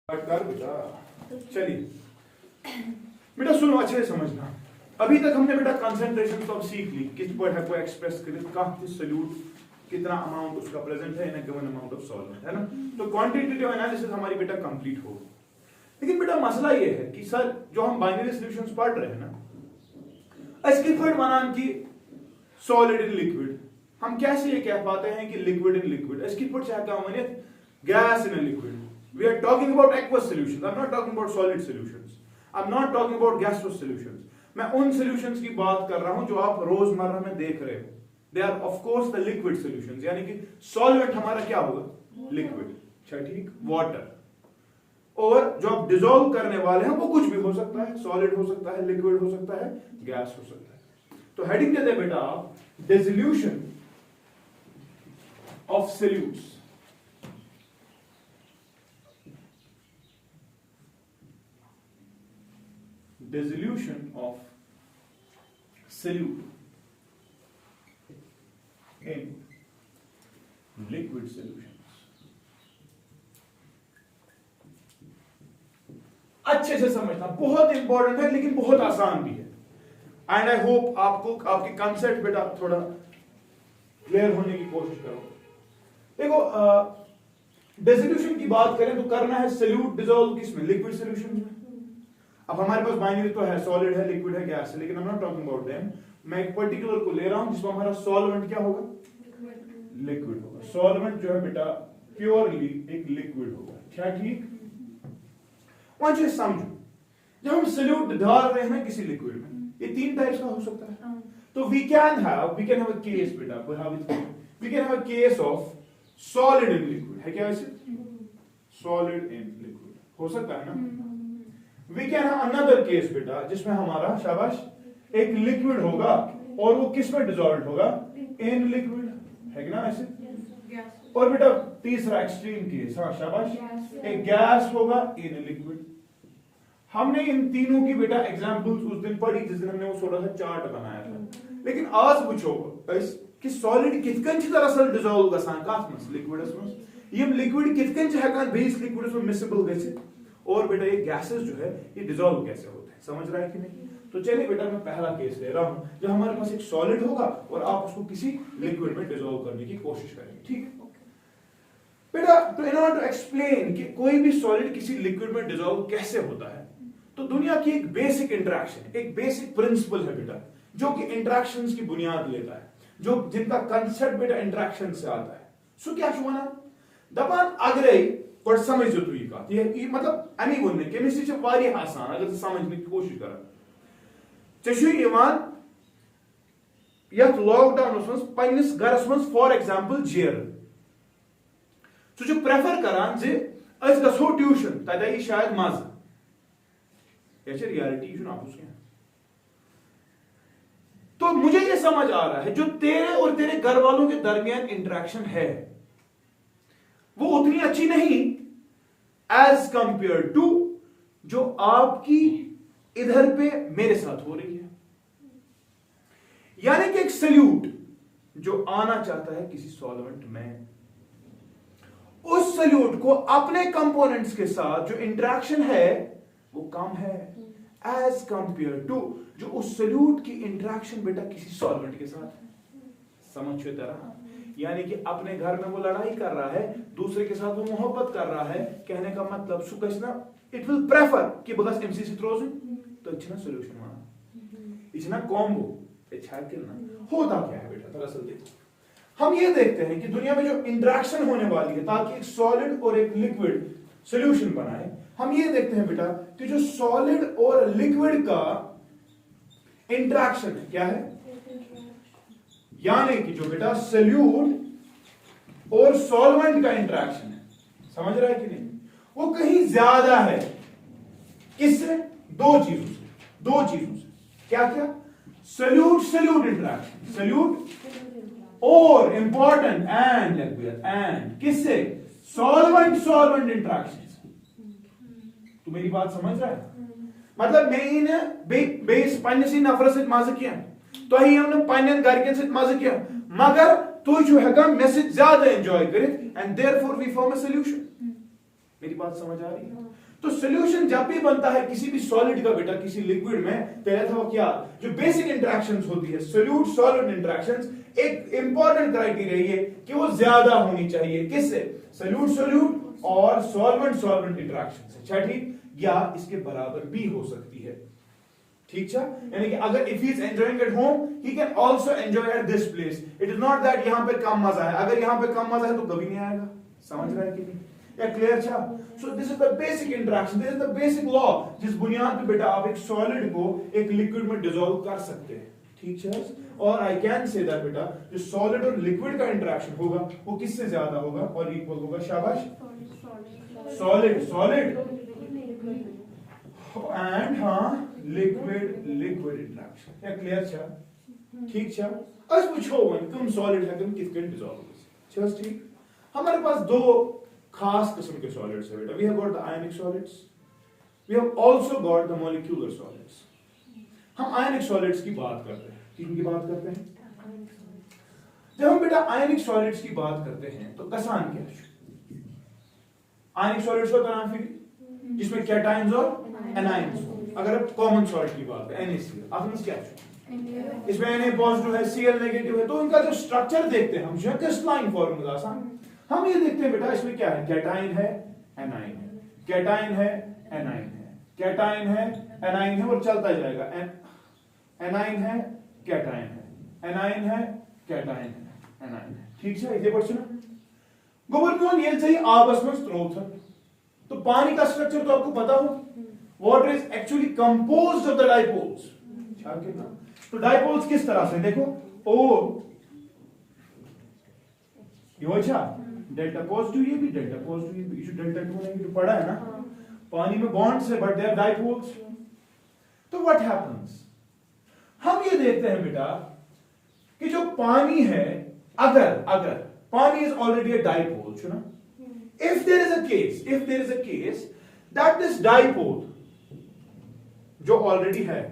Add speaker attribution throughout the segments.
Speaker 1: कर बेटा। चलिए बेटा सुनो अच्छे से समझना। अभी तक हमने बेटा कंसंट्रेशन तो अब सीख ली किस पर है एक्सप्रेस करें कहाँ सोल्यूट कितना अमाउंट उसका प्रेजेंट है in a given amount of solvent, है ना। तो क्वांटिटेटिव एनालिसिस हमारी बेटा कंप्लीट हो। लेकिन बेटा मसला ये है कि सर जो हम बाइनरी सॉल्यूशंस पढ़ रहे हैं ना, इसकी फिर बनान की सॉलिड इन लिक्विड, हम कैसे ये कह पाते हैं कि लिक्विड इन लिक्विड, इसकी फिर चाहे क्या माने gas in a liquid. We are talking about aqueous solutions. I'm not talking about solid solutions. I'm not talking about gaseous solutions. मैं उन solutions की बात कर रहा हूं जो आप रोजमर्रा में देख रहे हो। They are of course the liquid solutions. यानी कि solvent हमारा क्या होगा? Liquid. अच्छा ठीक? Water. और जो आप dissolve करने वाले हैं वो कुछ भी हो सकता है, solid हो सकता है, liquid हो सकता है, gas हो सकता है। तो heading दे दे बेटा आप dissolution of solutes. Dissolution of solute in liquid solutions. अच्छे से समझना, बहुत इंपॉर्टेंट है लेकिन बहुत आसान भी है। एंड आई होप आपको आपके कंसेप्ट बेटा थोड़ा क्लियर होने की कोशिश करो। देखो डिसोल्यूशन की बात करें तो करना है सोल्यूट डिसॉल्व किसमें? लिक्विड सॉल्यूशन में। अब हमारे पास बाइनरी तो है, सॉलिड है, लिक्विड है, गैस है, लेकिन I am not talking about them. मैं एक पर्टिकुलर को ले रहा हूं जिसमें हमारा सॉल्वेंट क्या होगा? लिक्विड होगा। सॉल्वेंट जो है बेटा प्योरली एक लिक्विड होगा। क्या ठीक? वहां चीज समझो, जब हम सोल्यूट डाल रहे हैं किसी लिक्विड में, ये तीन टाइप्स का हो सकता है। तो we can have a case बेटा, we can have a case of solid in liquid, है क्या वैसे? सॉलिड इन लिक्विड हो सकता है ना। We can have another case बेटा जिसमें हमारा शाबाश एक लिक्विड होगा और वो किस में डिसॉल्व होगा? इन लिक्विड, है कि ना ऐसे? और बेटा तीसरा एक्सट्रीम केस, हाँ शाबाश, एक गैस होगा इन लिक्विड। हमने इन तीनों की बेटा एग्जांपल्स उस दिन पढ़ी जिस दिन हमने वो थोड़ा सा चार्ट बनाया था। लेकिन आज पूछो कि सॉलिड कितकन छि दरअसल डिसॉल्व गसान कथ मस? लिक्विडस मस। यम लिक्विड कितकन छि हेकान बेस लिक्विडस में मिसिबल गसित, और बेटा ये गैसेस जो है ये डिसॉल्व कैसे होते हैं, समझ रहा है कि नहीं? तो चलिए बेटा मैं पहला केस ले रहा हूं जब हमारे पास एक सॉलिड होगा और आप उसको किसी लिक्विड में डिसॉल्व करने की कोशिश करेंगे, ठीक है? बेटा तो इन ऑर्डर टू एक्सप्लेन कि कोई भी सॉलिड किसी लिक्विड में डिसॉल्व कैसे होता है, तो दुनिया की एक बेसिक इंटरेक्शन, एक बेसिक प्रिंसिपल है बेटा जो कि इंटरेक्शंस की बुनियाद लेता है, जो जिनका कंसेप्ट बेटा इंटरेक्शन से आता है। सो क्या शुना दपान अगर पर समझ जो तु ये मतलब अमी वो केमिस्ट्री से वारिया आसान अगर समझने की कोशिश कर। यथ लॉकडाउन पन्निस घरस मज फॉर एग्जांपल जेर सह प्रेफर करान जे अस गसो ट्यूशन तत आई शायद मज ये रियलिटी आपूस क्या। तो मुझे ये समझ आ रहा है जो तेरे और तेरे घर वालों के दरमियान इंटरेक्शन है वो उतनी अच्छी नहीं एज कंपेयर टू जो आपकी इधर पे मेरे साथ हो रही है। यानी कि एक सल्यूट जो आना चाहता है किसी सॉल्वेंट में, उस सल्यूट को अपने कंपोनेंट्स के साथ जो इंटरेक्शन है वो कम है एज कंपेयर टू जो उस सल्यूट की इंटरेक्शन बेटा किसी सॉल्वेंट के साथ। समझिए तरह, यानी कि अपने घर में वो लड़ाई कर रहा है, दूसरे के साथ वो मोहब्बत कर रहा है, कहने का मतलब सुकसना इट विल प्रेफर कि बगस एमसी से रोजन तो इतना सॉल्यूशन वाला इतना कॉम्बो इच्छा करना होता क्या है बेटा। दरअसल देखो हम ये देखते हैं कि दुनिया में जो इंटरेक्शन होने वाली है ताकि एक सॉलिड और एक लिक्विड सॉल्यूशन बनाए, हम ये देखते हैं बेटा कि जो सॉलिड और लिक्विड का इंटरेक्शन है क्या है, यानी कि जो बेटा सॉल्यूट और सॉल्वेंट का इंटरेक्शन है, समझ रहा है कि नहीं, वो कहीं ज्यादा है। किससे? दो चीजों से। क्या क्या? सॉल्यूट सॉल्यूट इंटरेक्शन, सॉल्यूट और इंपॉर्टेंट एंड किससे? Solvent solvent interaction. तू मेरी बात समझ रहा है? मतलब मैं बेस पन्नसी नफर से मज किया तो पन्न गरकन सत मज किया मगर तुझ हेकान मे सत ज्यादा एंजॉय करित and therefore we form a solution. मेरी बात समझ आ रही है? तो सोल्यूशन जब भी बनता है किसी भी सॉलिड का बेटा किसी लिक्विड में, पहले था वो क्या, जो बेसिक इंटरेक्शंस होती है सोल्यूट सॉलिड इंटरेक्शंस, एक इंपॉर्टेंट क्राइटेरिया ये कि वो ज्यादा होनी चाहिए किससे, सोल्यूट सोल्यूट और सॉल्वेंट सॉल्वेंट इंटरेक्शन से, अच्छा ठीक, या इसके बराबर भी हो सकती है, ठीक है। यानी कि अगर if he is enjoying at home he can also enjoy at this place, it is not that यहां पे कम मजा है, अगर यहां पे कम मजा है तो कभी नहीं आएगा, समझ रहा है कि नहीं, या क्लियर था? So this is the basic interaction, this is the basic law जिस बुनियाद पे बेटा आप एक सॉलिड को एक लिक्विड में डिसॉल्व कर सकते हैं, ठीक है। और आई कैन से दैट बेटा जो सॉलिड और लिक्विड का इंटरेक्शन होगा वो किससे ज्यादा होगा और इक्वल होगा, शाबाश, सॉलिड सॉलिड एंड हाँ लिक्विड लिक्विड इंटरेक्शन, या क्लियर था, ठीक था। अब पूछो वन कम सॉलिड है कम कितने डिसॉल्व, चलो ठीक। हमारे पास दो खास किस्म के सॉलिड्स है बेटा, we have got the ionic solids, we have also got the molecular solids. हम आयनिक सॉलिड्स की बात करते हैं, किनकी बात करते हैं? जब हम बेटा आयनिक सॉलिड्स की बात करते हैं तो कसान क्या है? आयनिक सॉलिड्स का नाम फिर जिसमें कैटायंस और एनायंस, अगर आप कॉमन सॉल्ट की बात करें NaCl, आप क्या है? इसमें Na पॉजिटिव है Cl नेगेटिव है, तो इनका जो स्ट्रक्चर देखते हैं हम, जो क्रिस्टलाइन फॉर्मूला आसान, हम ये देखते हैं बेटा इसमें क्या है, कैटाइन है एनाइन है, कैटाइन है एनाइन है, कैटाइन है एनाइन है और चलता जाएगा, एनाइन है कैटाइन है, एनाइन है कैटाइन है, एनाइन है, ठीक है। इसे पढ़ना गोबर ये चाहिए आपस में स्रोत है, तो पानी का स्ट्रक्चर तो आपको पता हो, water is actually composed of the dipoles, तो डाइपोल्स किस तरह से देखो, ओ ये अच्छा डेल्टा पॉजिटिव, ये भी डेल्टा पॉजिटिव, ये भी डेल्टा टू नहीं जो पढ़ा है ना, पानी में बॉन्ड्स है बट दे आर डाइपोल्स। तो व्हाट हैपेंस, हम ये देखते हैं बेटा कि जो पानी है, अगर पानी इज ऑलरेडी अ डाइपोल, सुना, if there is a case that this dipole जो already है,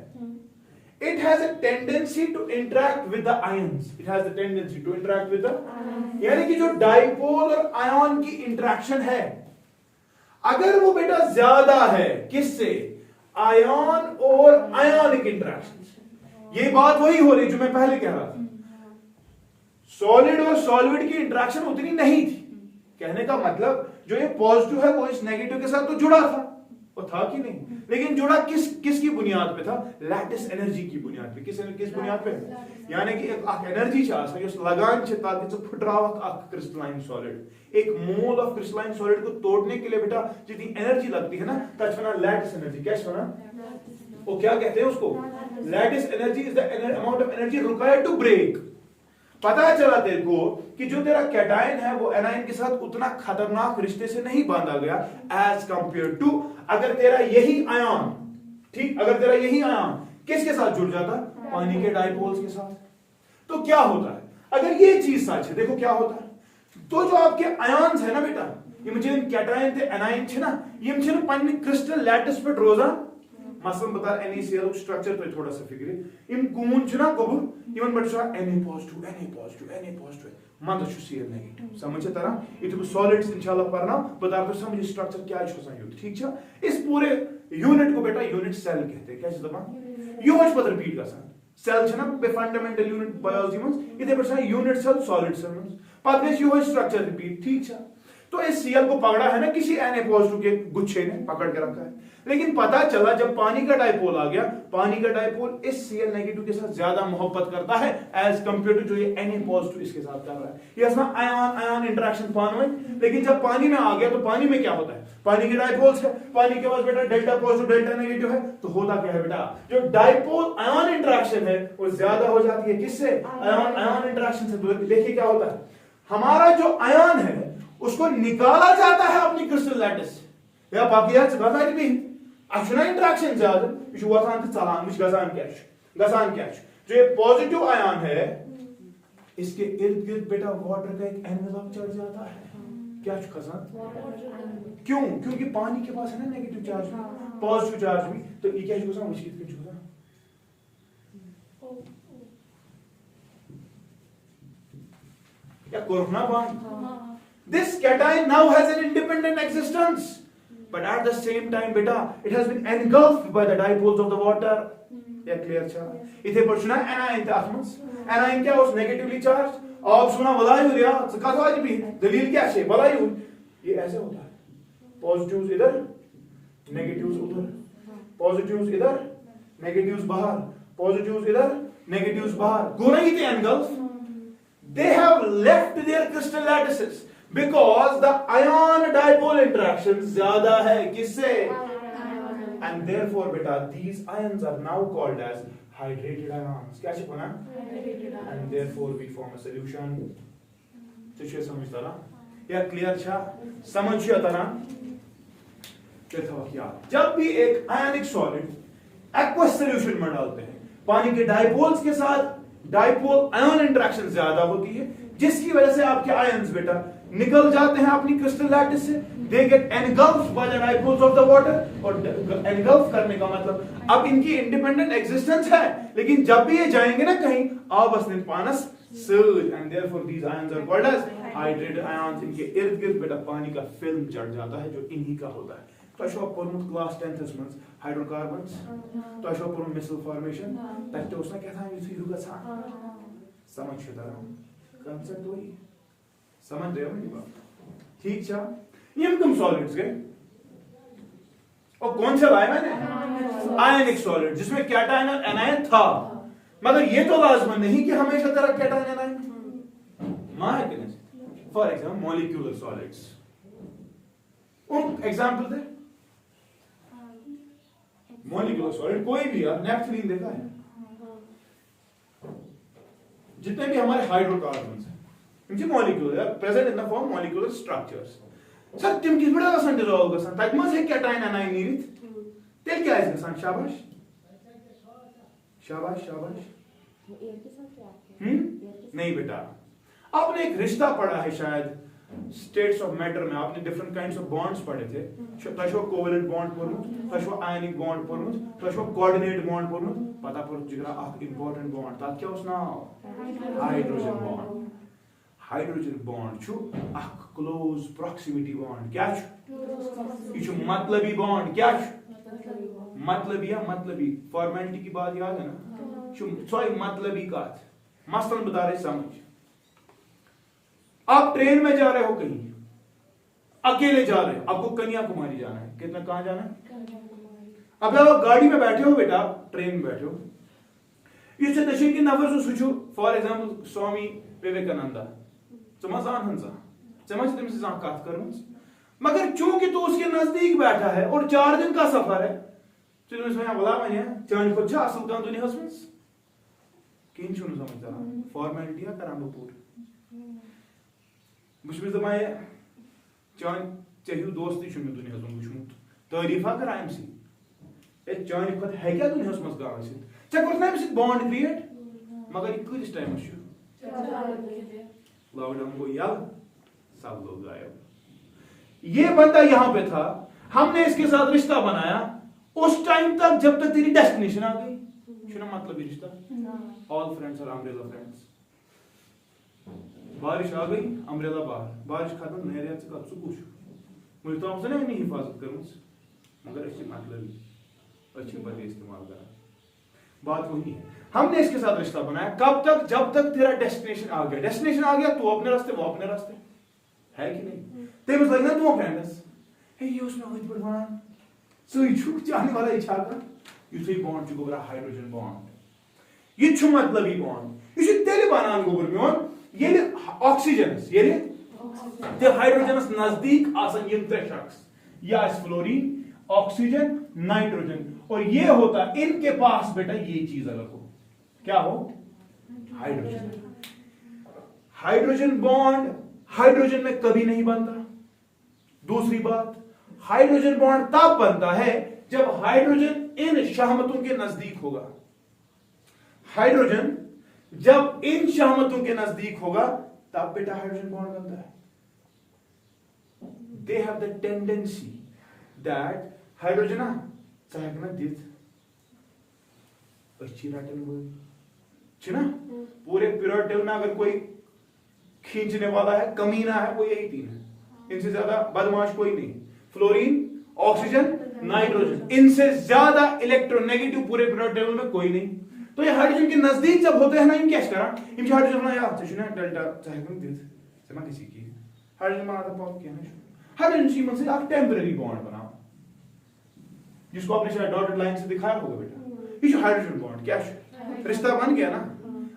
Speaker 1: it has a tendency to interact with the ions, it has the tendency to interact with the, यानी कि जो डाइपोल और ion की interaction है, अगर वो बेटा ज्यादा है किससे, आयन और आयनिक इंटरेक्शन, ये बात वही हो रही जो मैं पहले कह रहा था, सॉलिड और सॉलिड की इंटरेक्शन उतनी नहीं थी, कहने का मतलब जो ये पॉजिटिव है वो इस नेगेटिव के साथ तो जुड़ा था, वो था कि नहीं, लेकिन जुड़ा किसकी बुनियाद पे था, लैटिस एनर्जी की बुनियाद पे, किस बुनियाद पे, यानी कि एक एनर्जी लगान फुटरावत क्रिस्टलाइन सॉलिड, एक मोल ऑफ क्रिस्टलाइन सॉलिड को तोड़ने के लिए बेटा जितनी एनर्जी लगती है ना, तचना लैटिस एनर्जी, क्या सुना, वो क्या कहते हैं उसको, lattice energy is the amount of energy required to break. पता चला तेरे को कि जो तेरा कैटायन है वो एनायन के साथ उतना खतरनाक रिश्ते से नहीं बांधा गया एज कंपेयर टू अगर तेरा यही आयन, ठीक, अगर तेरा यही आयन किसके साथ जुड़ जाता, पानी के डाइपोल्स के साथ, तो क्या होता है, अगर ये चीज सच है, देखो क्या होता है, तो जो आपके आयन्स है ना बेटा, ये मुझे कैटायन थे एनायन थे ना, ये मुझे पन्नी क्रिस्टल लैटिस पे रोजा मसलन बता NaCl स्ट्रक्चर पे थोड़ा सा फिक्र इम कून छना कबू इवन बट छा Na पॉजिटिव मन तो Cl नेगेटिव, समझे तरह इतु सॉलिड्स इंशाल्लाह पढ़ना बता तो समझ स्ट्रक्चर क्या है छसा यूथ, ठीक है। इस पूरे यूनिट को बेटा यूनिट सेल कहते हैं, क्या छ दबा यो होच पद रिपीट गसन, सेल छना बे फंडामेंटल यूनिट बायोलॉजी में इधे per unit cell solid cell में पद यो होच स्ट्रक्चर रिपीट, ठीक है। तो इस Cl को पकड़ा है ना किसी Na पॉजिटिव के गुच्छे ने पकड़ के रखा है, लेकिन पता चला जब पानी का डाइपोल आ गया, पानी का डाइपोल इस Cl नेगेटिव के साथ ज्यादा मोहब्बत करता है एज कंपेयर टू जो ये Na पॉजिटिव इसके साथ कर रहा है, ये इसमें आयन आयन इंटरेक्शन पानी में, लेकिन जब पानी में आ गया तो पानी में क्या होता है, पानी के डाइपोल्स है, पानी के पास बेटा डेल्टा पॉजिटिव डेल्टा नेगेटिव है, तो होता क्या है बेटा, जो डाइपोल आयन इंटरेक्शन है वो ज्यादा हो जाती है किससे, आयन आयन इंटरेक्शन से। तो देखिए क्या होता है, हमारा जो आयन है उसको निकाला जाता है अपनी क्रिस्टल लैटिस या बाकी गजान भी अशना इंटरेक्शन ज्यादा यह वसान तो चलान गजान क्या जो ये पॉजिटिव आयन है इसके इर्द गिर्द बेटा वाटर का एक एनवेलप चढ़ जाता है, क्या खजान, क्यों, क्योंकि पानी के पास है ना नेगेटिव चार्ज पॉजिटिव चार्ज भी, तो ये क्या गजान मुश्किल या कोरोना बांध This cation now has an independent existence, but at the same time beta it has been engulfed by the dipoles of the water. Yeah, clear cha? Ithe par chuna anion ta atmos, anion kya us negatively charged, aap suna valayu diya katha aj bhi dalil kya che valayu ye aise hota hai, positives idhar negatives udhar, positives idhar negatives bahar, positives idhar negatives bahar, go nahi the engulf. They have left their crystal lattices because the ion dipole interaction zyada hai kisse, and therefore beta these ions are now called as hydrated ions. Kya chhe bana? And therefore we form a solution. Chhe samajhta na? Ya clear cha? Samajhya ta na? देखो जब भी एक आयनिक solid aqueous solution में डालते हैं, पानी के dipoles के साथ डाइपोल आयन इंटरेक्शन ज्यादा होती है, जिसकी वजह से आपके आयंस बेटा निकल जाते हैं अपनी क्रिस्टल लैटिस से, they get engulfed by the dipoles of the water. और एनगल्फ करने का मतलब अब इनकी इंडिपेंडेंट एग्जिस्टेंस है, लेकिन जब भी ये जाएंगे ना कहीं आबस पानस surge, and therefore these ions are called as hydrated ions. इनके इर्द गिर्द बेटा पानी का फिल्म चढ़ जाता है जो इन्हीं का होता है. तो शो पढ़मुत क्लास 10th मंथ हाइड्रोकार्बन्स, तो शो पढ़मुत मिसल फॉर्मेशन, तक तो उसने क्या था ये थी रुका सा समझ के दारा कांसेप्ट वही समझ रहे हो मेरी बात? ठीक था. ये कम सॉलिड्स गए और कौन सा लाया मैंने? आयनिक सॉलिड जिसमें कैटायन और एनायन था, मगर ये तो लाजमन नहीं कि हमेशा तरह कैटायन एनायन मां है कि नहीं. फॉर एग्जांपल मॉलिक्यूलर सॉलिड्स, उन एग्जांपल दे. मॉलिक्यूलर सॉलिड कोई भी यार, नेफ्थलीन देखा है, जितने भी हमारे हाइड्रोकार्बन्स हैं इनके molecular present in the form molecular structures. Sir तिम किस बड़ा गसन डिसॉल्व गसन तक मज है कैटायन एनायन नीरित तेल क्या है गसन. शाबाश शाबाश शाबाश. नहीं बेटा, आपने एक रिश्ता पढ़ा है शायद स्टेट्स ऑफ मैटर में, आपने डिफरेंट काइंड्स ऑफ बॉन्ड्स पढ़े थे. तशो कोवेलेंट बॉन्ड पढ़मुत, तशो आयनिक बॉन्ड पढ़मुत, तशो कोऑर्डिनेट बॉन्ड पढ़मुत. पता पड़ जिगरा अख इंपॉर्टेंट बॉन्ड तात क्या उस नाम हाइड्रोजन बॉन्ड. हाइड्रोजन बॉन्ड छु अख क्लोज प्रॉक्सिमिटी बॉन्ड. क्या छु? ये मतलबी बॉन्ड. क्या छु? मतलबी या मतलबी फॉर्मेलिटी की बात याद है ना? छु सोई मतलबी का मसलन बता रहे समझ. आप ट्रेन में जा रहे हो, कहीं अकेले जा रहे हो, आपको कन्याकुमारी जाना है. कितना कहां जाना है? अब आप गाड़ी में बैठे हो बेटा, ट्रेन में बैठे हो, ये दक्षिण की नफर सुचू फॉर एग्जांपल स्वामी विवेकानंदा चमजान हंसा समझ तुम से कत कर, मगर चूंकि तो उसके नजदीक बैठा है और 4 दिन का सफर है, बोला मैंने चान खुद असल कह दुनिया मज कहीं समझता फॉर्मेलिटी कर पूर. मुझे दपान चान चेहू दोस्त दुनिया वुचमुत तारीफा कर अम चान खुद है क्या दुनिया मज चे कर बॉन्ड क्रिएट, मगर यह कस टाइम लॉकडाउन को यल सब लोग गायब. ये बंदा यहां पे था, हमने इसके साथ रिश्ता बनाया उस टाइम तक जब तक तेरी डेस्टिनेशन आ गई. मतलब रिश्ता ऑल फ्रेंड्स और अम्ब्रेला फ्रेंड्स. बारिश आ गई, अम्ब्रेला बाहर, बारिश खत्म, नहरिया से कब सुकुश मुझे तो हमसे नहीं हिफाजत करूं, मगर अच्छी मतलब अच्छी बातें इस्तेमाल करा. बात वही है, हमने इसके साथ रिश्ता बनाया कब तक? जब तक तेरा डेस्टिनेशन आ गया. डेस्टिनेशन आ गया, तू अपने रास्ते वो अपने रास्ते, है कि नहीं? तेरे लगना तू फ्रेंड्स है ये उसमें वही पर वहां सो छुक जाने वाला इच्छा का युथै बॉन्ड जो गोबरा हाइड्रोजन बॉन्ड. ये छु मतलबी बॉन्ड ये तेरे बनान गोबर में ये ऑक्सीजन ये ते हाइड्रोजनस नजदीक आसन ये त्रे शख्स या फ्लोरीन, ऑक्सीजन, नाइट्रोजन, और ये होता इनके पास बेटा ये चीज अगर हो क्या हो हाइड्रोजन. हाइड्रोजन बॉन्ड हाइड्रोजन में कभी नहीं बनता. दूसरी बात, हाइड्रोजन बॉन्ड तब बनता है जब हाइड्रोजन इन शाहमतों के नजदीक होगा. हाइड्रोजन जब इन शाहमतों के नजदीक होगा तब बेटा हाइड्रोजन बॉन्ड बनता है. दे have the tendency that hydrogen ना दित अच्छी रटन वो ना पूरे पीरियड में अगर कोई खींचने वाला है, कमीना है, वो यही तीन है, इनसे ज्यादा बदमाश कोई नहीं। फ्लोरीन, ऑक्सीजन, नाइट्रोजन, इनसे ज्यादा इलेक्ट्रोनेगेटिव पूरे पीरियोडिक टेबल में कोई नहीं। तो ये हाइड्रोजन के नजदीक जब होते हैं ना, इन क्या करा इन हाइड्रोजन ना यार छ ना डेल्टा चाहे कोन दिस से मा किसी की हाइड्रोजन बना था पॉप किया ना, हाइड्रोजन सी में से आप टेंपरेरी बॉन्ड बनाओ, जिसको आपने शायद डॉटेड लाइन से दिखाया होगा बेटा, ये जो हाइड्रोजन बॉन्ड क्या रिश्ता बन गया ना।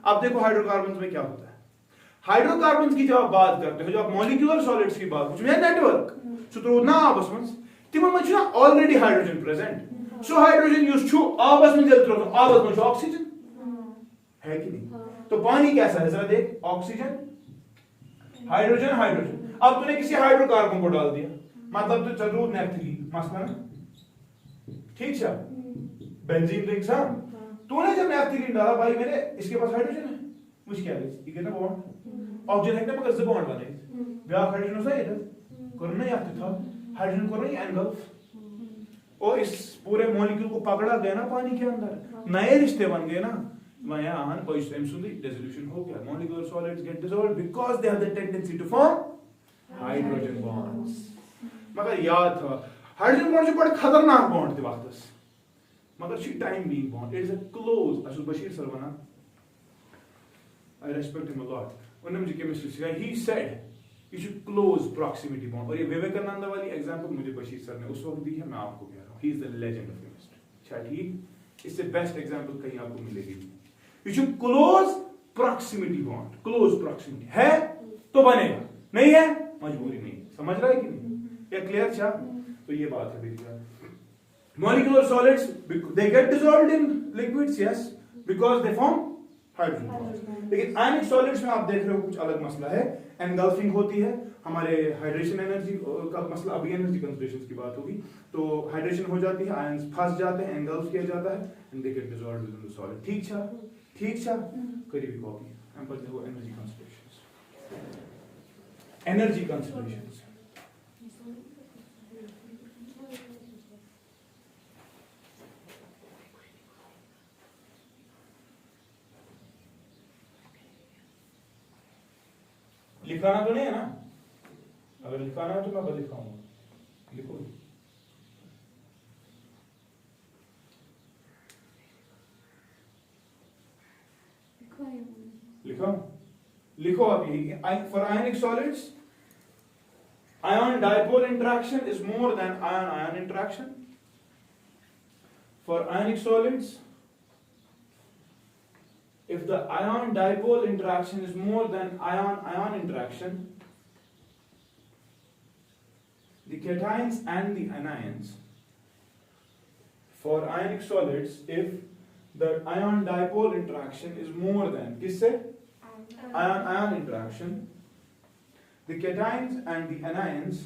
Speaker 1: अब देखो हाइड्रोकार्बन्स में क्या होता है, हाइड्रोकार्बन्स की जब आप बात करते हो, जब आप मॉलिक्यूलर सॉलिड्स की बात करते हो, नेटवर्क सो ना आपस में तिमन में ना already hydrogen present, so hydrogen use छु आपस में जल थ्रो आपस में ऑक्सीजन है कि नहीं। तो पानी कैसा है जरा देख, ऑक्सीजन, हाइड्रोजन, हाइड्रोजन। अब तूने किसी हाइड्रोकार्बन को डाल दिया, मतलब तो जरूर नेफ्थलीन मसला ना, ठीक है, बेंजीन रिंग सा, तूने जब नेफ्थलीन डाला भाई मेरे इसके पास हाइड्रोजन है, मुझे क्या है ये कितना बॉन्ड ऑक्सीजन है ना, मगर से बॉन्ड बने ब्या हाइड्रोजन हो जाए इधर करना याद था, हाइड्रोजन को नहीं एंगल्फ, और इस पूरे मॉलिक्यूल को पकड़ा गया ना पानी के अंदर, नए रिश्ते बन गए ना, वहां आन कोई डिसोल्यूशन हो गया। Molecular solids get dissolved because they have the tendency to form hydrogen bonds. मगर याद था हाइड्रोजन बॉन्ड जो बड़े खतरनाक बॉन्ड थे वक्तस, मगर she time being bond, it is a close. असल बशीर सर वना, आई रेस्पेक्ट हिम अ लॉट, उन्होंने मुझे केमिस्ट्री सिखाई, he said you should close proximity bond. और ये विवेकानंद वाली एग्जांपल मुझे बशीर सर ने उस वक्त दी है, मैं आपको कह रहा हूं, he is the legend of chemistry. अच्छा ठीक, इससे बेस्ट एग्जांपल कहीं आपको मिलेगी नहीं। You should close proximity bond, close proximity है तो बनेगा, नहीं है मजबूरी नहीं। समझ रहा है कि नहीं, ये क्लियर था? तो ये बात है बेटा, molecular solids they get dissolved in liquids, yes, because they form hydrogen bonds। लेकिन ionic solids में आप देख रहे हो कुछ अलग मसला है, engulfing होती है, हमारे हाइड्रेशन एनर्जी का मसला, अभी एनर्जी कंसंट्रेशन की बात होगी, तो हाइड्रेशन हो जाती है, आयंस फंस जाते हैं, engulf किया जाता है, and they get dissolved within the solid। ठीक था, ठीक था, करीबी कॉपी हम पर देखो एनर्जी कंसंट्रेशंस, एनर्जी कंसंट्रेशंस। लिखाना तो नहीं है ना, अगर लिखाना है तो मैं बस लिखाऊंगा, लिखो। लिखो लिखो आप यही, for ionic solids ion dipole interaction is more than ion ion interaction। For ionic solids, if the ion dipole interaction is more than ion ion interaction, the cations and the anions, for ionic solids, if the ion dipole interaction is more than किससे? Ion ion interaction, the cations and the anions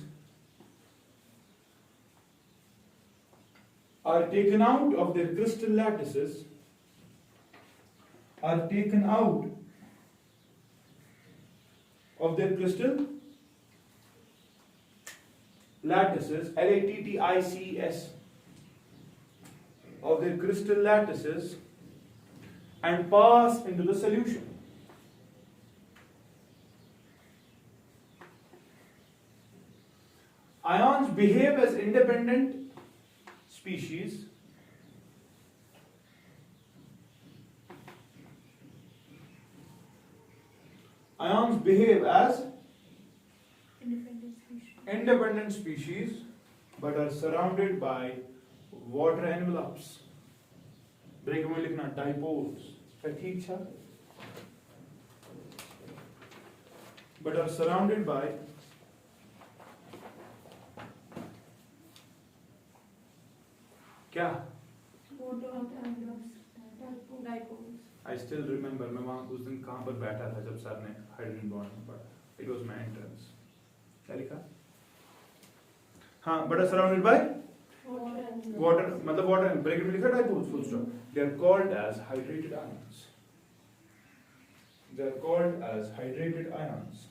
Speaker 1: are taken out of their crystal lattices, are taken out of their crystal lattices, LATTICES, of their crystal lattices, and pass into the solution. Ions behave as independent species ions behave as independent species but are surrounded by water envelopes। Break में लिखना dipoles, ठीक था, but are surrounded by क्या? I still remember, मैं वहां उस दिन कहां पर बैठा था जब सर ने हाइड्रोजन बॉन्ड में पढ़ा, it was my entrance। क्या लिखा? हाँ, but are surrounded by water, मतलब water, ब्रैकेट में लिखा dipoles, full stop। They are called as hydrated ions। They are called as hydrated ions।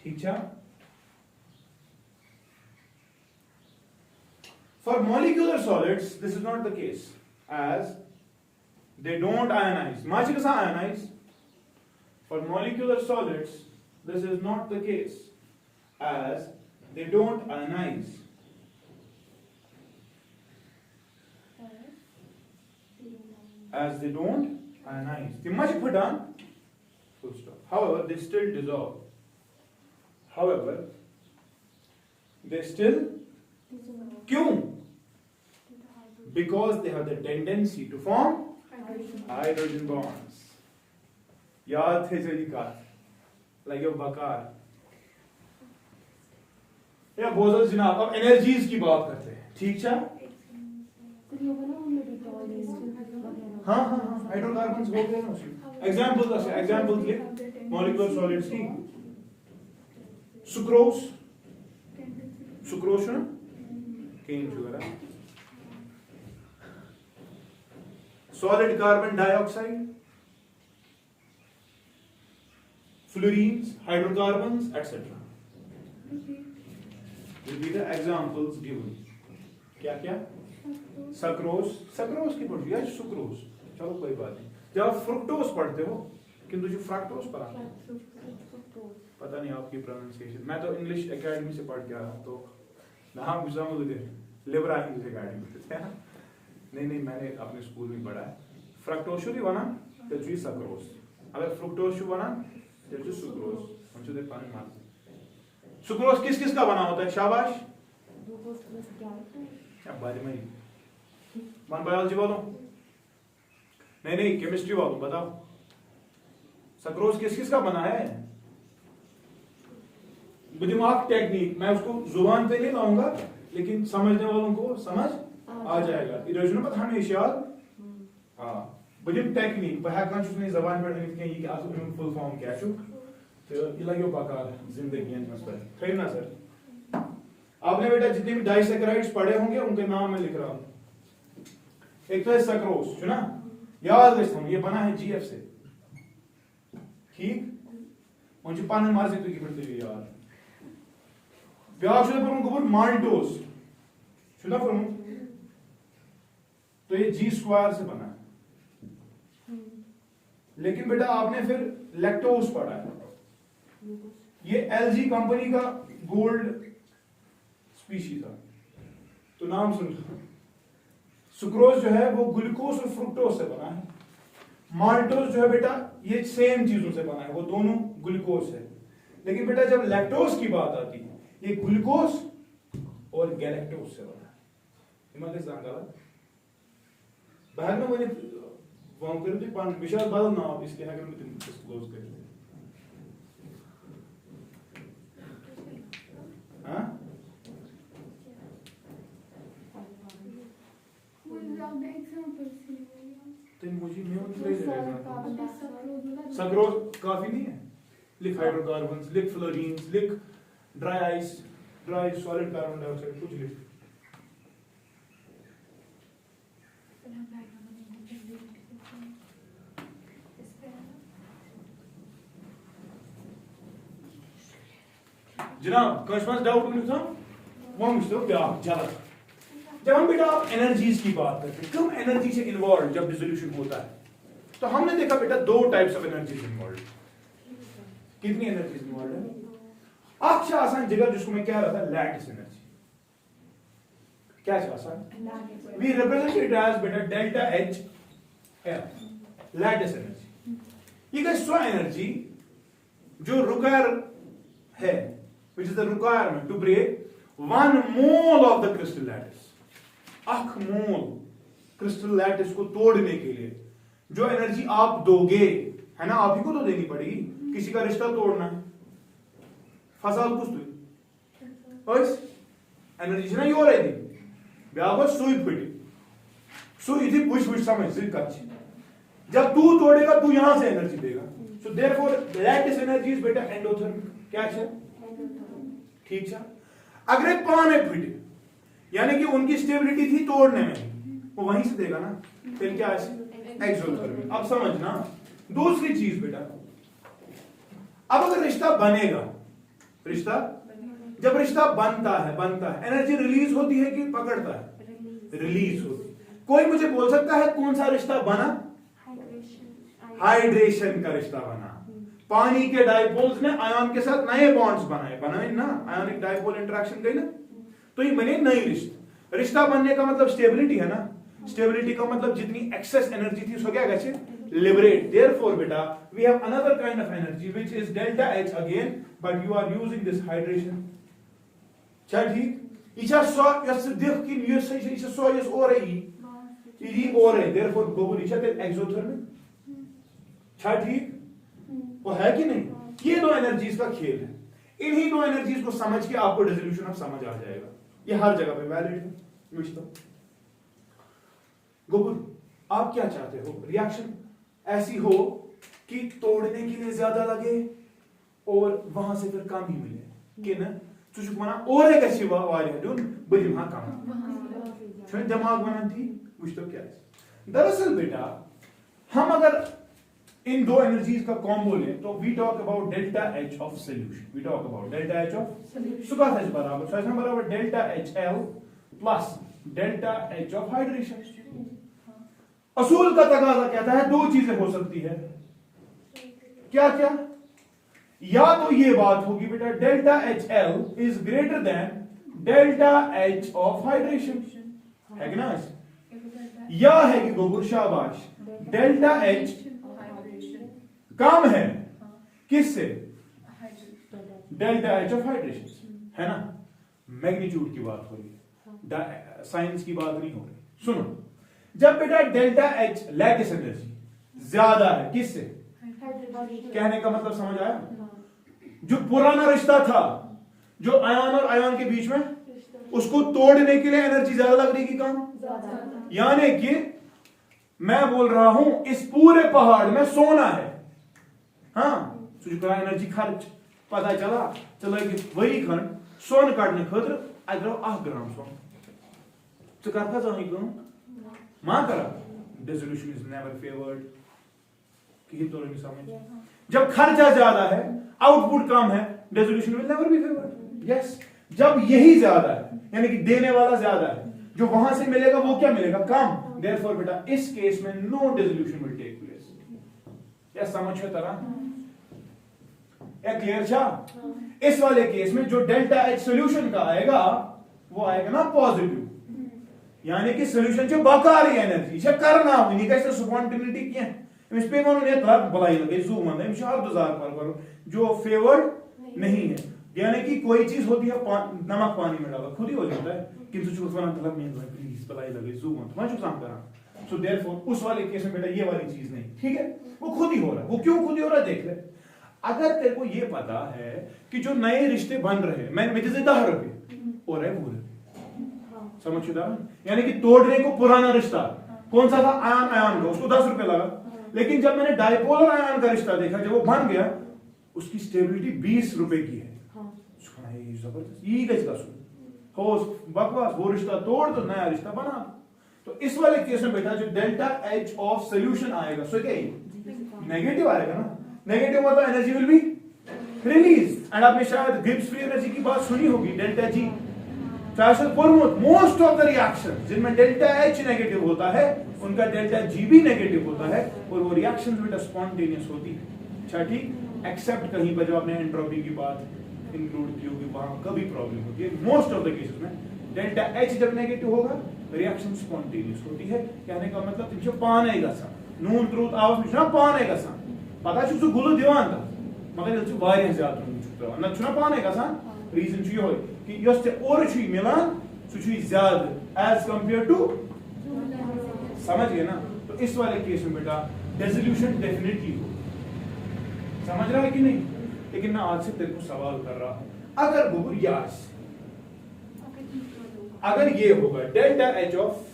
Speaker 1: ठीक है? For molecular solids, this is not the case, as they don't ionize। माची कसा ionize? For molecular solids, this is not the case, as they don't ionize. As they don't ionize. They must put on full stop. However, they still dissolve. However, they still क्यों? Because they have the tendency to form hydrogen bonds. याद थे चली का लगे बकार या बोझल जनाब अब energies की बात करते हैं ठीक है हाँ हाँ हाँ हाइड्रोकार्बन्स हो गए ना उसमें एग्जांपल्स लिख मॉलिक्यूलर सॉलिड्स की सुक्रोज ना cane sugar solid carbon dioxide fluorines, hydrocarbons, etc. will be the examples given. क्या क्या? सक्रोज की पढ़ी या सुक्रोज? चलो कोई बात नहीं. जब आप फ्रुक्टोज पढ़ते हो, किंतु जो फ्रक्टोज पढ़ा पता नहीं आपकी प्रोनाउंसिएशन. मैं तो इंग्लिश एकेडमी से पढ़ के आया तो नाम गुजाम मुझे लिबरा इंग्लिश एकेडमी से है. नहीं मैंने अपने स्कूल में पढ़ा है. फ्रक्टोज शुरू बना तो जी सक्रोज. अगर फ्रुक्टोज शुरू बना तो सुक्रोज. हम शुद्ध पानी मार. सुक्रोज किस का बना होता है? शाबाश. क्या बारे में मान बायोलॉजी वालों नहीं केमिस्ट्री वालों बताओ सक्रोज किस का बना है? दिमाग टेक्निक मैं उसको जुबान पे नहीं लाऊंगा लेकिन समझने वालों को समझ आ जाएगा. इरोजन पर हमेशा हाँ बदिम टेक्निक बह हेकान छुस जबान पे ये कि फुल फॉर्म क्या छु तो ये लगे बकार जिंदगी में थे ना सर. आपने बेटा जितने भी डाइसैकेराइड्स पढ़े होंगे उनके नाम मैं लिख रहा हूं. एक तो है सक्रोज ना याद रखो ये बना है जीएफ से ठीक. मुझे पान मार से तो की पड़ती यार ब्याह शुदा पर उनको माल्टोज शुदा पर तो ये जी स्क्वायर से बना है. लेकिन बेटा आपने फिर लैक्टोज पढ़ा है. ये एलजी कंपनी का गोल्ड स्पीशी था तो नाम सुन. सुक्रोज जो है वो ग्लूकोज और फ्रुक्टोज से बना है. माल्टोज जो है बेटा ये सेम चीजों से बना है वो दोनों ग्लूकोज है. लेकिन बेटा जब लैक्टोज की बात आती है ये ग्लूकोज और गैलेक्टोज से बना है. हिमालय सांगाला बाहर में मैंने वहां कर दी पान विशाल बदल ना आप इसके अगर मैं डिस्क्लोज कर हां तो मुझे सक्रोज काफी नहीं है. लिख हाइड्रोकार्बन्स लिख फ्लोरीन्स लिख ड्राई सॉलिड कार्बन डाइऑक्साइड कुछ लिख. जनाब कौन डाउट उन्हें था वो मुझसे प्यार चला. जब हम बेटा एनर्जीज की बात करते हैं कम एनर्जी से इन्वॉल्व जब डिसोल्यूशन होता है तो हमने देखा बेटा दो टाइप्स ऑफ एनर्जीज इन्वॉल्व. कितनी एनर्जीज इन्वॉल्व है? अच्छा आसान जगह जिसको मैं कह रहा था लैटिस एनर्जी. क्या है आसान वी रिप्रेजेंट इट एज बेटा delta H L lattice energy. ये सो एनर्जी जो रिक्वायर है which is the requirement to break 1 mole of the crystal lattice. अख मोल क्रिस्टल लैटिस को तोड़ने के लिए जो एनर्जी आप दोगे है ना आप ही को तो देनी पड़ेगी. किसी का रिश्ता तोड़ना है फसाद कुछ तो एनर्जी ना योर है ब्याह सुई फटी सुई थी पुश पुश समझ से कच्ची. जब तू तोड़ेगा तू यहां से एनर्जी देगा. So therefore lattice energy is बेटा एंडोथर्मिक. क्या है ठीक है. अगर पाने फटे यानी कि उनकी स्टेबिलिटी थी तोड़ने में वो वहीं से देगा ना फिर क्या है एक्सोथर्मिक. अब समझना दूसरी चीज बेटा अब अगर रिश्ता बनेगा रिश्ता जब रिश्ता बनता है एनर्जी रिलीज होती है कि पकड़ता है? रिलीज होती है. कोई मुझे बोल सकता है कौन सा रिश्ता बना? हाइड्रेशन का रिश्ता बना. पानी के डायपोल्स ने आयन के साथ नए बॉन्ड्स बनाए ना, आयोनिक डायपोल इंटरेक्शन गई ना, तो ये बने नई रिश्ता। रिश्ता बनने का मतलब स्टेबिलिटी है ना, स्टेबिलिटी का मतलब जितनी एक्सेस एनर्जी थी उसको क्या कहते हैं, लिबरेट। देयरफॉर बेटा we have another kind of energy which is delta H again, but you are using this hydration. चल ठीक, इछा सो यस देख कि ये सो यस और है ये और है, देयरफॉर गोबुल इछा ते एक्सोथर्मिक। अच्छा ठीक, वो है कि नहीं? ये दो एनर्जीज का खेल है। इन्हीं दो एनर्जीज को समझ के आपको डिसोल्यूशन अब समझ आ जाएगा। ये हर जगह पे वैलिड है। गोबुल आप क्या चाहते हो? रिएक्शन ऐसी हो कि तोड़ने के लिए ज्यादा लगे और वहां से फिर कम ही मिले कि ना तुझे बना और एक अच्छी वाले दुन बड़ी वहां कम छो दिमाग बनाती मुझ तो क्या है। दरअसल बेटा हम अगर इन दो एनर्जीज का कॉम्बो लें तो we talk about delta H of solution. We talk about delta H of सुबह एच बराबर सो बराबर delta H L plus delta H of hydration. असूल का तकाजा कहता है दो चीजें हो सकती है। क्या क्या? या तो ये बात होगी बेटा delta H L is greater than delta H of hydration, है कि ना? या है कि गोबुर शाबाश डेल्टा एच कम है किससे? डेल्टा एच ऑफ हाइड्रेशन, है ना? मैग्नीट्यूड की बात हो रही है, साइंस की बात नहीं हो रही। सुनो, जब बेटा डेल्टा एच लैटिस एनर्जी ज्यादा है किससे? कहने का मतलब समझ आया? जो पुराना रिश्ता था जो आयन और आयन के बीच में, उसको तोड़ने के लिए एनर्जी ज्यादा लग रही की कम। यानी कि मैं बोल रहा हूं इस पूरे पहाड़ में सोना है, हाँ एनर्जी खर्च पता चला कि वही खंड सोन काटने खतर अगर 8 ग्राम सोन तो करता जाऊं मां करा। डिसोल्यूशन इज नेवर फेवर्ड कि तो नहीं समझ। जब खर्चा ज्यादा है आउटपुट कम है, dissolution will never be favoured. Yes, जब यही ज्यादा है यानी कि देने वाला ज्यादा है, जो वहां से मिलेगा वो क्या मिलेगा? कम। देयरफॉर बेटा इस केस में no dissolution will take place. या समझ है तरह या क्लियर छा? इस वाले केस में जो डेल्टा एच सॉल्यूशन का आएगा वो आएगा ना पॉजिटिव, यानी कि सॉल्यूशन जो बका रही एनर्जी छे करना नहीं कैसे स्पॉन्टेनिटी क्या इस पे मन ने तलाक भलाई लगे जू मन है शार 2000 पर जो फेवर्ड नहीं है। यानी कि कोई चीज होती है नमक पानी में डाला खुद ही हो जाता है, किंतु जो उसका तलब नहीं है प्लीज भलाई लगे जू मन मैं जो काम करा। सो देयरफॉर उस वाले केस में बेटा ये वाली चीज नहीं, ठीक है? वो खुद ही हो रहा है। वो क्यों खुद ही हो रहा है देख ले। अगर तेरे को ये पता है कि जो नए रिश्ते बन रहे हैं मैं मुझे 10 रुपए और है वो समझ चुका, यानी कि तोड़ने को पुराना रिश्ता कौन सा था? आयन आयन का, उसको 10 रुपए लगा। लेकिन जब मैंने डायपोलर आयन का रिश्ता देखा, जब वो बन गया उसकी स्टेबिलिटी 20 रुपए की है। जबरदस्त ये कैसे हो बकवास, वो रिश्ता तोड़ तो नया रिश्ता बना। तो इस वाले केस में बेटा जो डेल्टा एच ऑफ सॉल्यूशन आएगा सो क्या नेगेटिव आएगा ना। नेगेटिव मतलब energy will be release. And आपने शायद गिब्स फ्री एनर्जी की बात सुनी होगी, delta G. Most of the reaction जिनमें डेल्टा एच नेगेटिव होता है उनका डेल्टा जी भी नेगेटिव होता है और वो रिएक्शन बेटा स्पॉन्टेनियस होती है। अच्छा ठीक, एक्सेप्ट कहीं पर जब आपने एंट्रोपी की बात इंक्लूड की होगी वहां कभी प्रॉब्लम होती है। मोस्ट ऑफ द केसेस में डेल्टा एच जब नेगेटिव होगा रिएक्शन स्पॉन्टेनियस होती है। कहने का मतलब तुम पाने गसा नून त्रूत आवाज में पाने गसा पता चुक गुल दिवान था मगर ये वारिया ज्यादा न छुना पाने गसा। रीजन छु यो कि यस ते और छु मिलान सु छु ज्यादा एज कंपेयर टू, समझ गए ना? तो इस वाले केस में बेटा डिसोल्यूशन डेफिनेटली हो, समझ रहा है कि नहीं? लेकिन मैं आज से तेरे को सवाल कर रहा हूं, अगर गोबर यस अगर ये होगा डेल्टा एच ऑफ,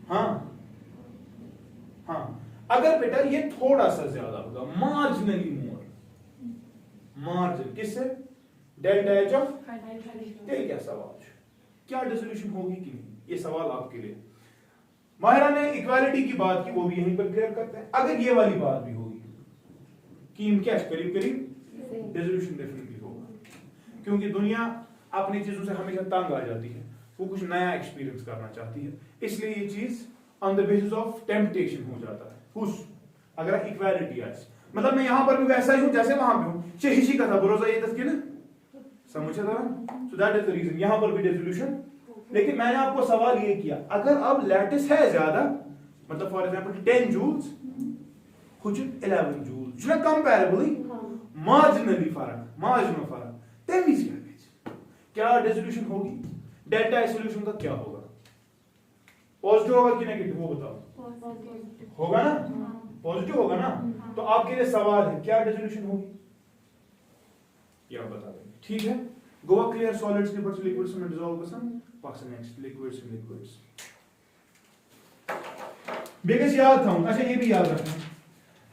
Speaker 1: हाँ अगर बेटा ये थोड़ा सा ज्यादा होगा मार्जिनली मोर, मार्जिन किससे? Delta H of. क्या सवाल, क्या डिसोल्यूशन होगी कि नहीं? ये सवाल आपके लिए। माहिरा ने इक्वालिटी की बात की, वो भी यहीं पर क्लियर करते हैं। अगर ये वाली बात भी होगी कि इनके करीब करीब डिसोल्यूशन डेफिनेटली होगा, क्योंकि दुनिया अपनी चीजों से हमेशा तंग आ जाती है, वो कुछ नया एक्सपीरियंस करना चाहती है, इसलिए ये चीज on the basis of temptation हो जाता है। खुश अगर इक्वालिटी है मतलब मैं यहां पर भी वैसा ही हूं जैसे वहां पे हूं, चेहिशी का था भरोसा ये तस्कीन समझे था। So that is the reason यहां पर भी डिसोल्यूशन। लेकिन मैंने आपको सवाल ये किया, अगर अब लैटिस है ज्यादा, मतलब फॉर एग्जांपल 10 जूल्स कुछ 11 जूल्स जो कंपैरेबली मार्जिनली फर्क तमीज क्या डिसोल्यूशन होगी, डेल्टा सॉल्यूशन का क्या होगा, पॉजिटिव होगा कि नेगेटिव, वो बताओ। होगा ना, पॉजिटिव होगा ना। तो आपके लिए सवाल है क्या डिसोल्यूशन होगी, ये आप बता देंगे, ठीक है। गोवा क्लियर सॉलिड्स के ऊपर लिक्विड्स में डिसॉल्व पसंद पास नेक्स्ट लिक्विड्स बिकॉज़ याद था। अच्छा ये भी याद रखना,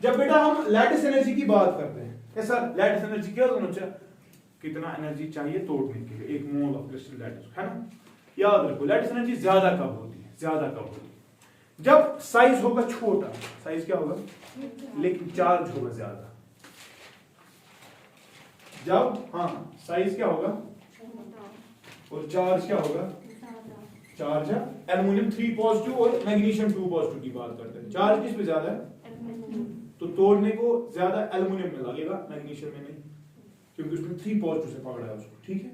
Speaker 1: जब बेटा हम लैटिस एनर्जी की बात करते हैं, ऐसा लैटिस एनर्जी क्या होना चाहिए, कितना एनर्जी चाहिए तोड़ने के लिए, 1 मोल ऑफ क्रिस्टल लैटिस, है ना। याद रखो लैटिस एनर्जी ज्यादा कब होती है, जब साइज होगा छोटा, साइज क्या होगा, लेकिन चार्ज होगा ज्यादा। जब साइज क्या होगा और चार्ज क्या होगा, चार्ज है एल्युमिनियम 3 पॉजिटिव और मैग्नीशियम 2 पॉजिटिव की बात करते हैं, चार्ज किस पे ज्यादा है, तो तोड़ने को ज्यादा एल्युमिनियम में लगेगा, मैग्नीशियम में नहीं, क्योंकि उसने 3 पॉजिटिव से पकड़ा है उसको, ठीक है।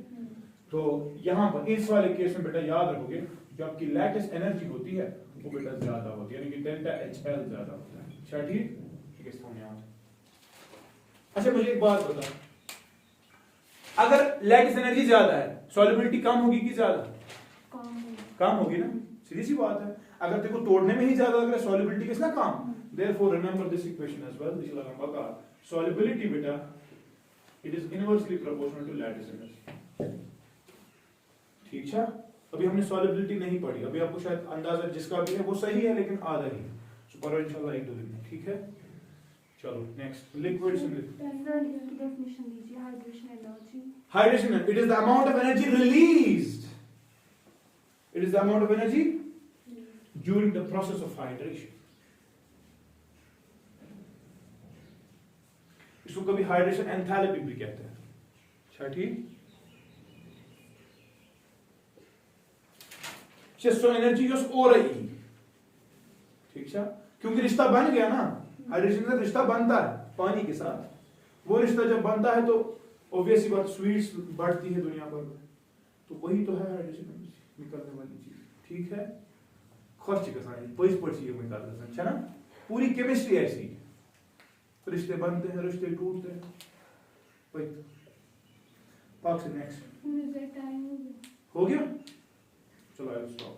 Speaker 1: तो यहां पर इस वाले केस में बेटा याद रखोगे, जो आपकी लैटिस एनर्जी होती है वो बेटा ज्यादा होती है, यानी कि डेल्टा HL ज्यादा होता है, अच्छा ठीक है। अच्छा मुझे एक बात बता, अगर लैटिस एनर्जी ज्यादा है सॉल्युबिलिटी कम होगी कि ज्यादा, कम होगी ना, सीधी सी बात है। अगर देखो तोड़ने में ही ज्यादा लग रहा है, सॉल्युबिलिटी किसना कम, therefore remember this equation as well, this लगाऊंगा का सॉल्युबिलिटी बेटा it is inversely proportional to lattice energy, ठीक है। अभी हमने सॉल्युबिलिटी नहीं पढ़ी, अभी आपको शायद अंदाजा जिसका भी है वो सही है लेकिन आधा ही, सो पर इंशाल्लाह 1-2 दिन में, ठीक है। चलो नेक्स्ट लिक्विड्स एंड
Speaker 2: डेफिनेशन दीजिए hydration energy.
Speaker 1: Hydration it is the amount of energy released, it is the amount of energy during the process of hydration। इसको कभी हाइड्रेशन एंथैल्पी भी कहते हैं, अच्छा ठीक। सो एनर्जी यूज हो रही, ठीक है, क्योंकि रिश्ता बन गया ना, हाइड्रेशन का रिश्ता बनता है पानी के साथ, वो रिश्ता जब बनता है तो ऑब्वियसली बात स्वीट्स बढ़ती है दुनिया भर में, तो वही तो है हाइड्रेशन निकलने वाली चीज, ठीक है। खुश कसानी पैस पड़ी है ना, पूरी केमिस्ट्री ऐसी है, रिश्ते बनते हैं रिश्ते टूटते हैं। पाक से नेक्स्ट हो गया, चलो आई विल स्टॉप।